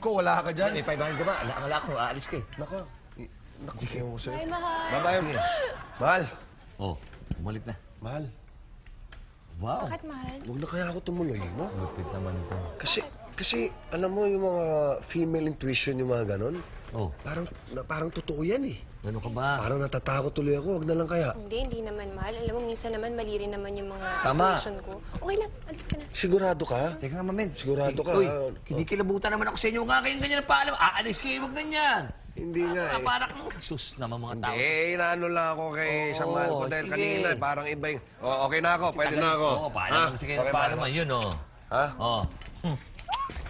ko, wala ka dyan. May 500 ka ba? Wala ako, aalis ka eh. Nako. Nako, sige mo sa'yo. Bye, mahal. Bye-bye. Mahal. Oh, bumalik na. Mahal. Wow. Bakit, mahal? Huwag na kaya ako tumuloy, no? Lupit naman ito. Kasi, alam mo, yung mga female intuition, yung mga ganon, Oh, parang totoo yan eh. ano ka ba? Parang natatakot tuloy ako, wag na lang kaya. Hindi naman, mahal. Alam mo, minsan naman mali rin naman yung mga Tama. intuition ko. Okay lang, alis ka na. Sigurado ka? Teka nga, mamen. Sigurado ka, Uy, ah. kinikilabutan naman ako sa inyo. Nga kayong ganyan na paalam. Aalis kayo, wag ganyan. Hindi nga eh. Parang, sus naman mga tao. Inaano lang ako kay sa mahal ko dahil sige. kanina, parang iba yung... Oh, okay na ako, pwede na ako. Oo, paalam kasi kayo Okay, paalam mahal. yun, oh. Ha? Oh.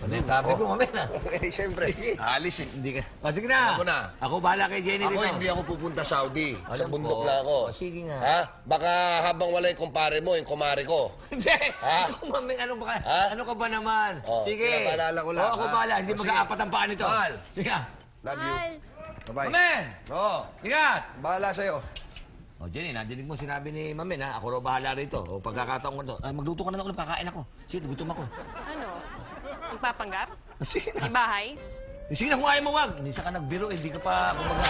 Ano yung tabi ko, mamen, ha? Eh, siyempre, alis eh. Hindi ka. Oh, sige na. Ako na. Ako bahala kay Jenny Ako rito. hindi ako pupunta Saudi. Sa Alam bundok ko. na ako. Oh, sige nga. Ha? Baka habang wala yung kumpare mo, yung kumare ko. Hindi! Ha? Ako, mamen, ano ba ka? Ha? Ano ka ba naman? Oh, Sige. pinapaalala ko lang, Oo, ako ha? bahala. Hindi Oh, sige. mag-aapat ang paa nito. Mahal. Sige nga. Love you. Mahal. Bye-bye. Mamen! Oo. Ingat! Bahala sa'yo. O, Jenny, nadinig mo sinabi ni Mamen, ha? Ako raw bahala rito. O, pagkakataon ko to. Magluto ka na ako, kakain ako. Sige, gutom ako. Ano? Magpapanggap? Sige na. May bahay? Sige na kung ayaw mo, wag. Minsan ka nagbiro, hindi ka pa, kumbaga.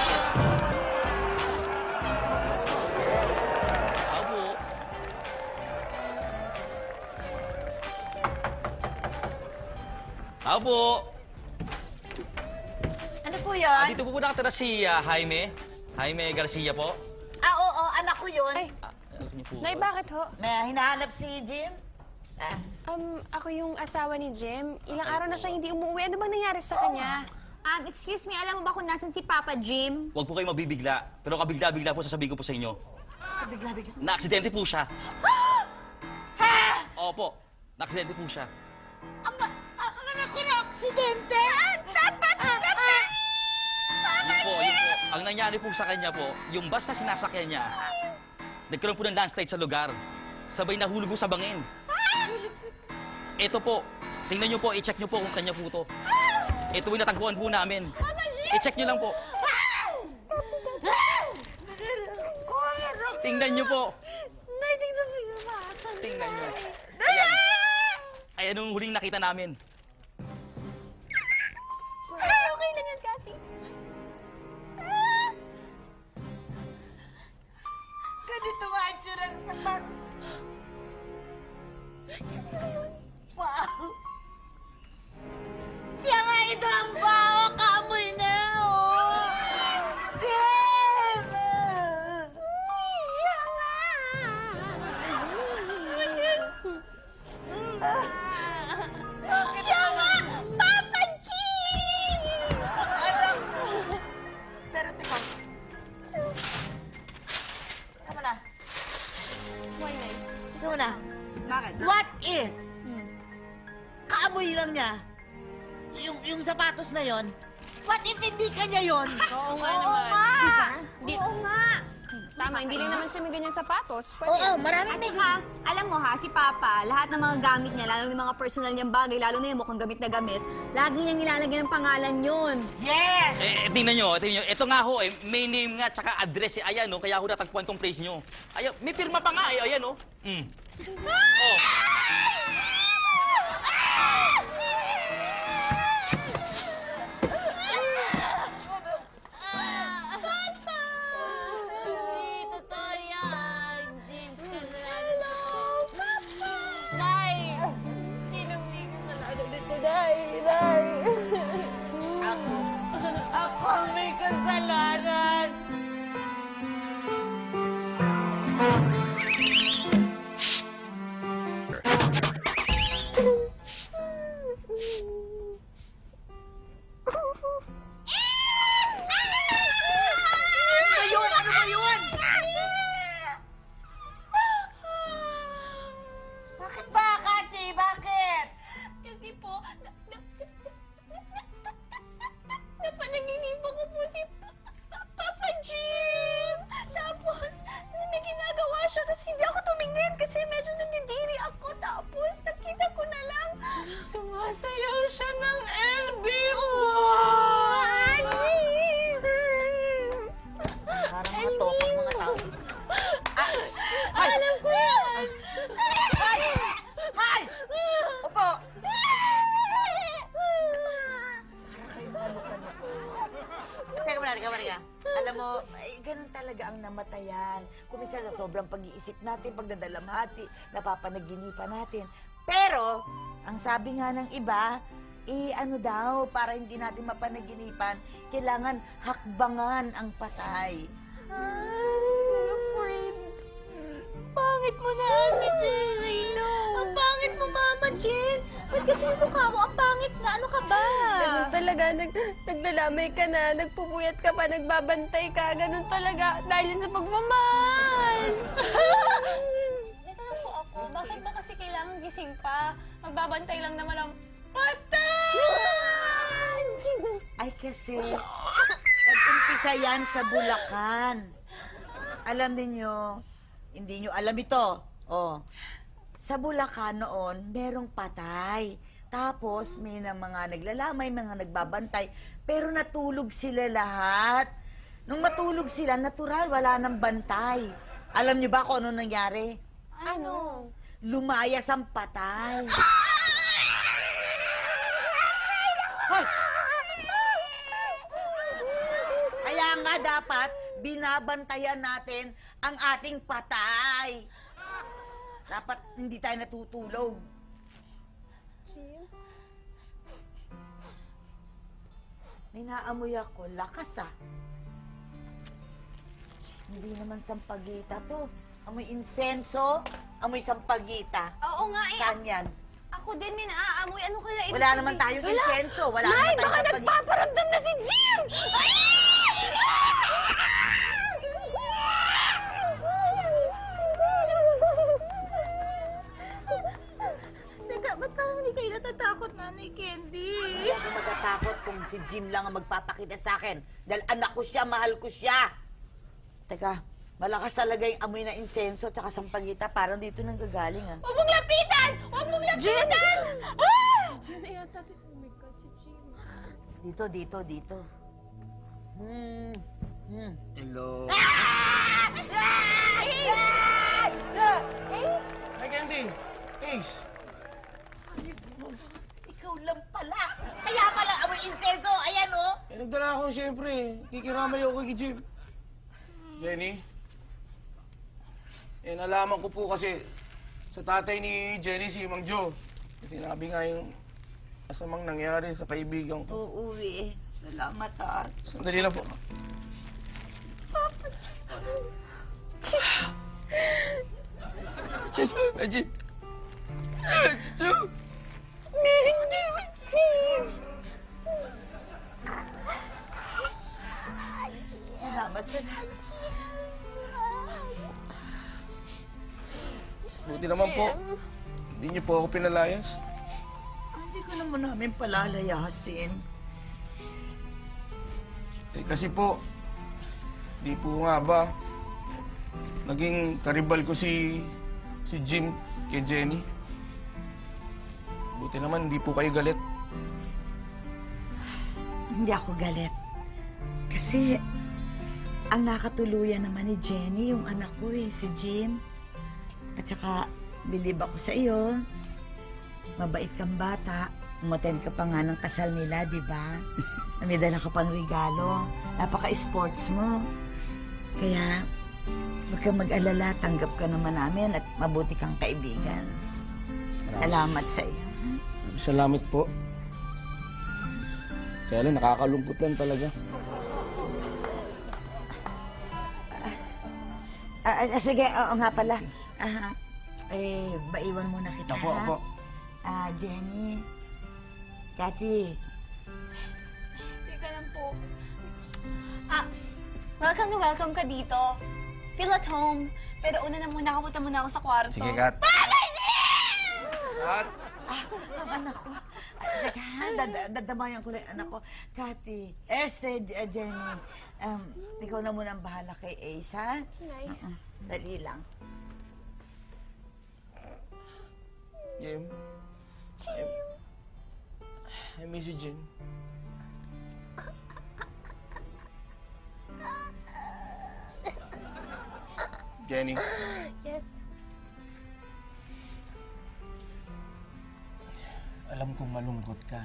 Abo. Abo. Ano po yun? Dito po nakatira si Jaime. Jaime Garcia po. Oo, anak ko yun. Ay, Alam niyo po. Nay, bakit ho? May hinahanap si Jim. Ako yung asawa ni Jim. Ilang araw na siya hindi umuwi. Ano bang nangyari sa kanya? Excuse me, alam mo ba kung nasan si Papa Jim? Huwag po kayo mabibigla. Pero kabigla-bigla po sasabihin ko po sa inyo. Bigla-bigla. Na-aksidente po siya. Opo. Na-aksidente po siya. Ang anak ko na aksidente! Yun po. Ang nangyari po sa kanya po, yung bus na sinasakyan niya, nagkaroon po ng landslide sa lugar. Sabay nahulog po sa bangin. Ito po. Tingnan niyo po, i-check niyo po kung kanya po to. Ito yung natagpuan po namin. I-check niyo lang po. Tingnan niyo po. Nay, tingnan mo yung bata. Tingnan niyo. Ayan. Ayan yung huling nakita namin. Ay, okay lang yan, Cathy. Ganito nga ang tsura ng sapatos. Wow! Siya nga ito ang bawa, kaamoy na, oh! Jim! Siya nga! Siya nga! Papa Jim! Ang anak ko! Pero teka. Tama na. Why, Nay? Tama na. Bakit? What if? Kaamoy lang niya. Yung sapatos na yon. What if hindi kanya yon? Oo nga naman. Diba? Di- Oo nga. Tama, hindi rin naman siya may ganyan sapatos. Oo, marami At may saka, alam mo ha, si Papa, lahat ng mga gamit niya, lalo ng mga personal niyang bagay, lalo na yung mukhang gamit na gamit, lagi niyang nilalagyan ng pangalan yun. Yes! Tingnan nyo, tingnan nyo. Ito nga ho, may name nga, tsaka address. Ayan, no, kaya ho natagpuan tong place nyo. Ayan, may pirma pa nga, ayan, no. Oh. Hindi, totoo yan. James, hello, Papa! Nay! Sinong may kasalanan dito, Nay? Nay! Ako may kasalanan! Marika. Alam mo, ganun talaga ang namatayan. Kung minsan sa sobrang pag-iisip natin, pagdadalamhati, napapanaginipan natin. Pero, ang sabi nga ng iba, ano daw, para hindi natin mapanaginipan, kailangan hakbangan ang patay. Ay, afraid. Pangit mo na, Ate Jen. I know. Ang pangit mo, Mama Jen. Ba't kasi yung mukha mo? Ang pangit na. Ano ka ba? Ganun talaga, naglalamay ka na, nagpupuyat ka pa, nagbabantay ka, ganun talaga, dahil sa pagmamahal. Natanong po ako, bakit ba kasi kailangan gising pa? Magbabantay lang naman ang patay! Ay kasi, nag-umpisa yan sa Bulacan. Alam ninyo, hindi nyo alam ito. Sa Bulacan noon, merong patay. Tapos, may na mga naglalamay, mga nagbabantay. Pero natulog sila lahat. Nung matulog sila, natural, wala nang bantay. Alam nyo ba kung ano nangyari? Ano? Lumayas ang patay. Hoy! Kaya nga dapat, binabantayan natin ang ating patay. Dapat hindi tayo natutulog. Jim? May naamoy ako. Lakas ah. Hindi naman sampagita to. Amoy insenso, amoy sampagita. Oo nga eh. Saan yan? Ako din may naaamoy. Ano kaya ibig Wala sabihin? naman tayong insenso. Wala Nay, naman tayong baka sampagita. nagpaparamdam na si Jim! Teka, ba't parang hindi kayo natatakot, Nanay Candy? Hindi ako matatakot kung si Jim lang ang magpapakita sa akin. Dahil anak ko siya, mahal ko siya. Teka, malakas talaga yung amoy na insenso at saka sampagita. Parang dito nang gagaling ah. Huwag mong lapitan! Huwag mong lapitan! Jim na yata. Oh my God, si Jim. Dito. Hello. Hi, Candy. Ace. Ikaw lang pala. Kaya pala amoy insenso. Ayan oh. Nagdala ako siyempre. Kikiramay ako kay Jim. Jenny? Nalaman ko po kasi sa tatay ni Jenny, si Mang Joe. Sinabi nga yung masamang nangyari sa kaibigan ko. Uuwi eh. Salamat ah. Sandali lang po. Imagine. Salamat sa Buti naman po. Hindi niyo po ako pinalayas. Hindi ko naman namin palalayasin. Kasi po, di po nga ba, naging karibal ko si Jim kay Jenny. Buti naman, hindi po kayo galit. Hindi ako galit. Kasi, ang nakatuluyan naman ni Jenny, yung anak ko eh, si Jim. At saka, bilib ako sa iyo. Mabait kang bata. Umattend ka pa nga ng kasal nila, di ba? May dala ka pang regalo. Napaka-sports mo. Kaya, huwag kang mag-alala. Tanggap ka naman namin at mabuti kang kaibigan. Salamat sa iyo. Salamat po. Kaya lang, nakakalungkot lang talaga. Sige, oo nga pala. Baiwan muna kita, Opo, ha? opo. Jenny, Cathy, Teka lang po. Welcome na welcome ka dito. Feel at home. Pero una na muna, kapunta muna ako sa kwarto. Sige, Kat. Kat! ang anak ko. Dadamayan ko lang yung anak ko. Cathy, Jenny, ikaw na muna ang bahala kay Ace, ha? Nay. Dali lang. Jim. I miss you, Jim. Jenny, Yes. alam kong malungkot ka.